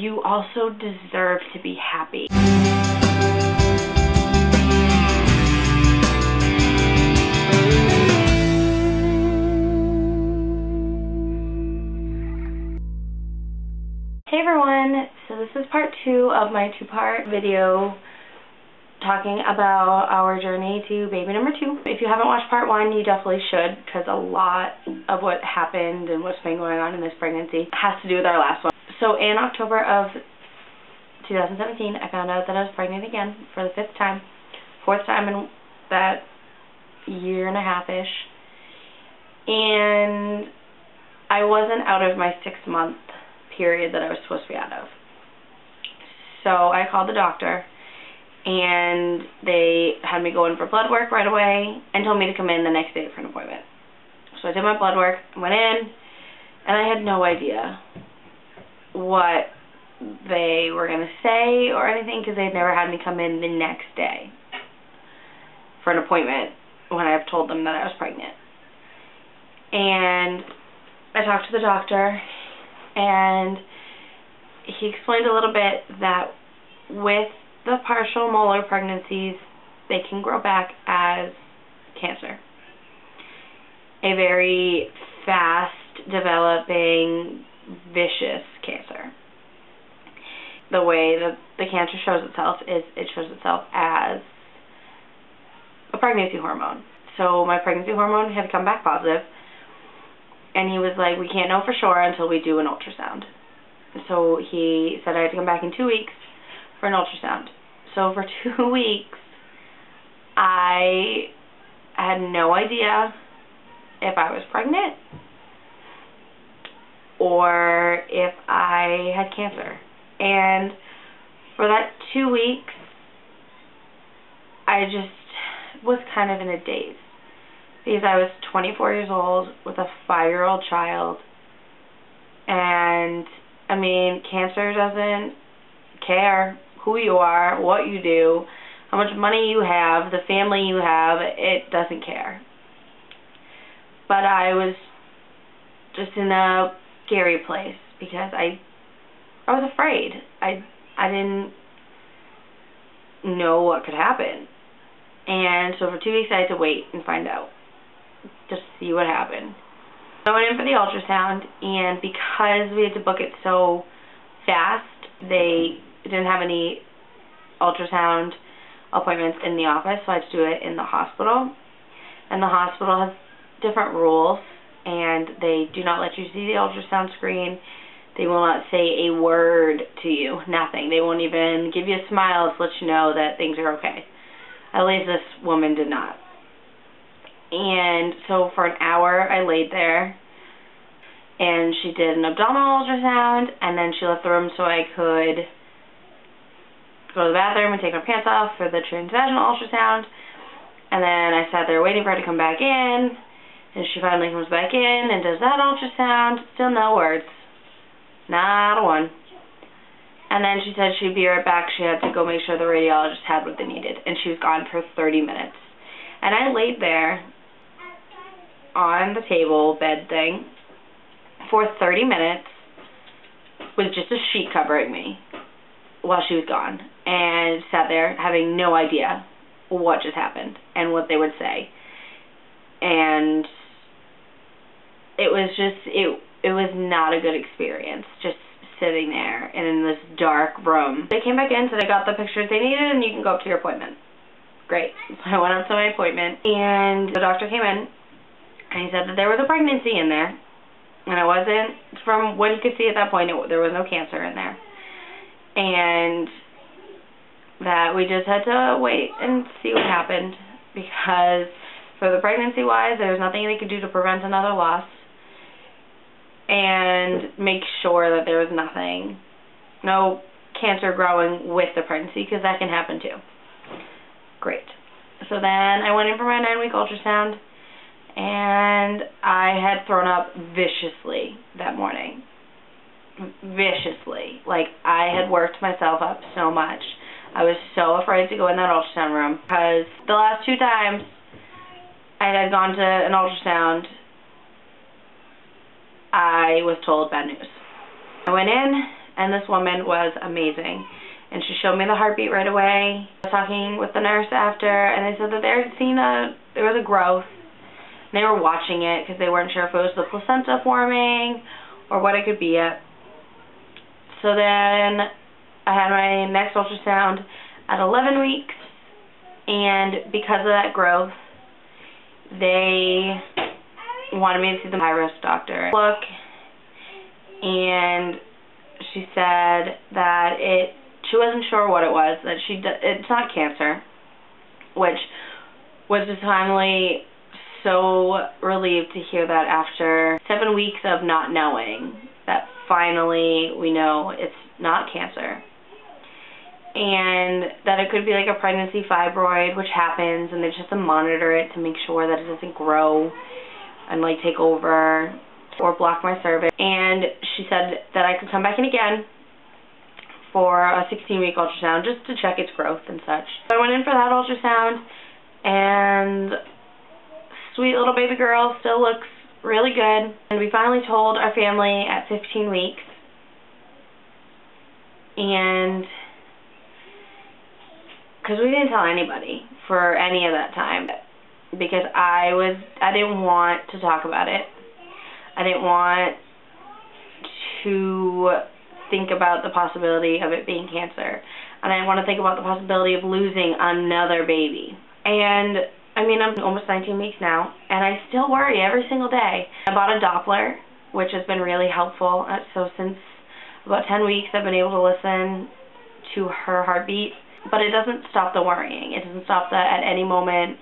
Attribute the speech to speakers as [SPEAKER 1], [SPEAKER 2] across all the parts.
[SPEAKER 1] you also deserve to be happy. Hey everyone, so this is part 2 of my 2-part video talking about our journey to baby number 2. If you haven't watched part 1, you definitely should, because a lot of what happened and what's been going on in this pregnancy has to do with our last one. So in October of 2017, I found out that I was pregnant again for the 5th time, 4th time in that year and a half-ish, and I wasn't out of my 6-month period that I was supposed to be out of. So I called the doctor, and they had me go in for blood work right away and told me to come in the next day for an appointment. So I did my blood work, went in, and I had no idea what they were going to say or anything, because they had never had me come in the next day for an appointment when I've told them that I was pregnant. And I talked to the doctor, and he explained a little bit that with the partial molar pregnancies, they can grow back as cancer. A very fast developing, vicious cancer. The way that the cancer shows itself is it shows itself as a pregnancy hormone. So my pregnancy hormone had come back positive, and he was like, we can't know for sure until we do an ultrasound. So he said I had to come back in 2 weeks for an ultrasound. So for 2 weeks, I had no idea if I was pregnant or if I had cancer. And for that 2 weeks, I just was kind of in a daze, because I was 24 years old with a 5-year-old child, and I mean, cancer doesn't care who you are, what you do, how much money you have, the family you have, it doesn't care. But I was just in a scary place, because I was afraid. I didn't know what could happen. And so for 2 weeks I had to wait and find out, just see what happened. I went in for the ultrasound, and because we had to book it so fast, they didn't have any ultrasound appointments in the office, so I had to do it in the hospital. And the hospital has different rules, and they do not let you see the ultrasound screen. They will not say a word to you, nothing. They won't even give you a smile to let you know that things are okay. At least this woman did not. And so for an hour I laid there, and she did an abdominal ultrasound, and then she left the room so I could go to the bathroom and take my pants off for the transvaginal ultrasound. And then I sat there waiting for her to come back in, and she finally comes back in and does that ultrasound. Still no words. Not a one. And then she said she'd be right back. She had to go make sure the radiologist had what they needed. And she was gone for 30 minutes. And I laid there on the table, bed thing, for 30 minutes with just a sheet covering me while she was gone. And sat there having no idea what just happened and what they would say. And it was just, it was not a good experience, just sitting there and in this dark room. They came back in, said I got the pictures they needed, and you can go up to your appointment. Great. So I went up to my appointment, and the doctor came in, and he said that there was a pregnancy in there, and it wasn't, from what he could see at that point, there was no cancer in there. And that we just had to wait and see what happened, because for the pregnancy-wise, there was nothing they could do to prevent another loss, and make sure that there was nothing, no cancer growing with the pregnancy, because that can happen too. Great. So then I went in for my 9-week ultrasound, and I had thrown up viciously that morning. Viciously. Like, I had worked myself up so much. I was so afraid to go in that ultrasound room, because the last 2 times I had gone to an ultrasound, I was told bad news. I went in And this woman was amazing. And she showed me the heartbeat right away. I was talking with the nurse after, and they said that there was a growth. And they were watching it because they weren't sure if it was the placenta forming or what it could be yet. So then I had my next ultrasound at 11 weeks, and because of that growth, they wanted me to see the high-risk doctor. Look, and she said that she wasn't sure what it was, that it's not cancer, which was just finally so relieved to hear that after 7 weeks of not knowing, that finally we know it's not cancer. And that it could be like a pregnancy fibroid, which happens, and they just have to monitor it to make sure that it doesn't grow and like take over or block my cervix. And she said that I could come back in again for a 16-week ultrasound just to check its growth and such. So I went in for that ultrasound, and sweet little baby girl still looks really good. And we finally told our family at 15 weeks. And because we didn't tell anybody for any of that time, because I didn't want to talk about it. I didn't want to think about the possibility of it being cancer. And I didn't want to think about the possibility of losing another baby. And I mean, I'm almost 19 weeks now, and I still worry every single day. I bought a Doppler, which has been really helpful. So since about 10 weeks, I've been able to listen to her heartbeat. But it doesn't stop the worrying. It doesn't stop that at any moment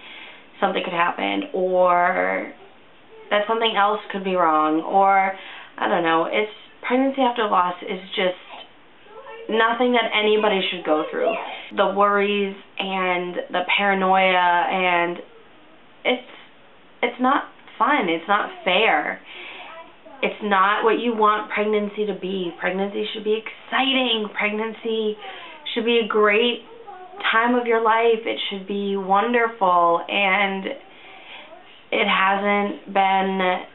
[SPEAKER 1] something could happen, or that something else could be wrong, or I don't know. Pregnancy after loss is just nothing that anybody should go through. The worries and the paranoia, and it's not fun. It's not fair. It's not what you want pregnancy to be. Pregnancy should be exciting. Pregnancy should be a great time of your life. It should be wonderful, and it hasn't been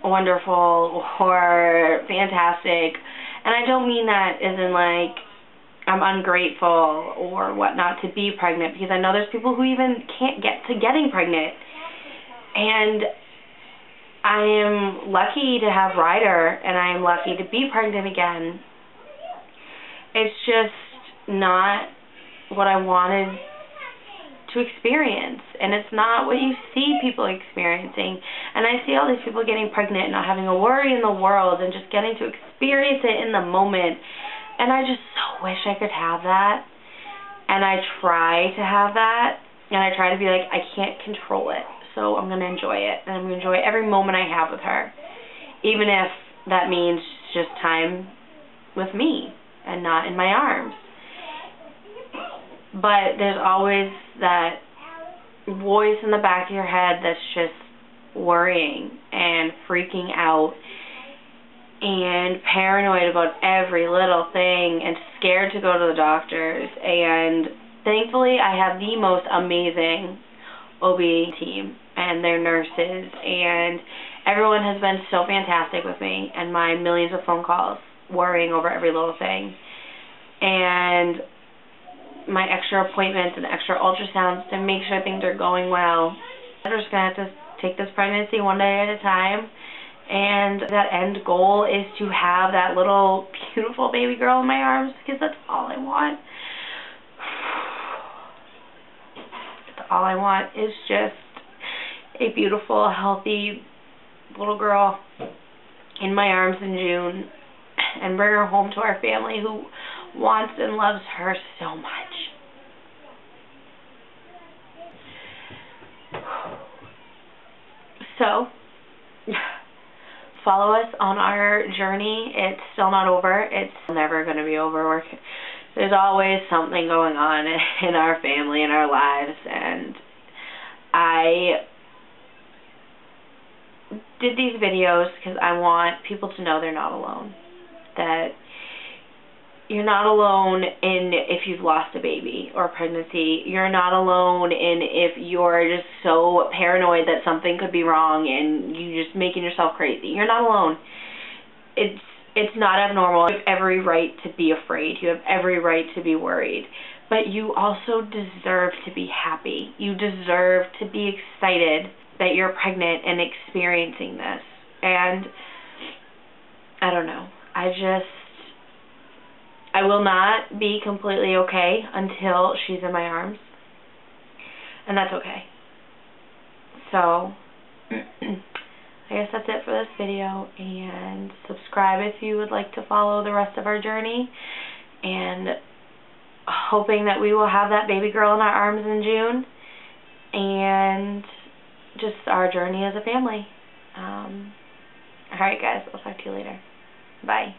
[SPEAKER 1] wonderful or fantastic. And I don't mean that as in like I'm ungrateful or whatnot to be pregnant, because I know there's people who even can't get to getting pregnant. And I am lucky to have Ryder, and I am lucky to be pregnant again. It's just not what I wanted to experience, and it's not what you see people experiencing. And I see all these people getting pregnant and not having a worry in the world and just getting to experience it in the moment, and I just so wish I could have that. And I try to have that, and I try to be like, I can't control it, so I'm going to enjoy it, and I'm going to enjoy every moment I have with her, even if that means just time with me and not in my arms. But there's always that voice in the back of your head that's just worrying and freaking out and paranoid about every little thing and scared to go to the doctors. And thankfully I have the most amazing OB team and their nurses, and everyone has been so fantastic with me and my millions of phone calls worrying over every little thing. And my extra appointments and extra ultrasounds to make sure things are going well. I'm just going to have to take this pregnancy one day at a time, and that end goal is to have that little beautiful baby girl in my arms, because that's all I want. That's all I want is just a beautiful, healthy little girl in my arms in June, and bring her home to our family who wants and loves her so much. So, follow us on our journey. It's still not over. It's never going to be over. There's always something going on in our family, in our lives, and I did these videos because I want people to know they're not alone. That you're not alone in if you've lost a baby or a pregnancy. You're not alone in if you're just so paranoid that something could be wrong and you just making yourself crazy. You're not alone. It's It's not abnormal. You have every right to be afraid. You have every right to be worried. But you also deserve to be happy. You deserve to be excited that you're pregnant and experiencing this. And I don't know. I will not be completely okay until she's in my arms. And that's okay. So, I guess that's it for this video. And subscribe if you would like to follow the rest of our journey. And hoping that we will have that baby girl in our arms in June. And just our journey as a family. Alright guys, I'll talk to you later. Bye.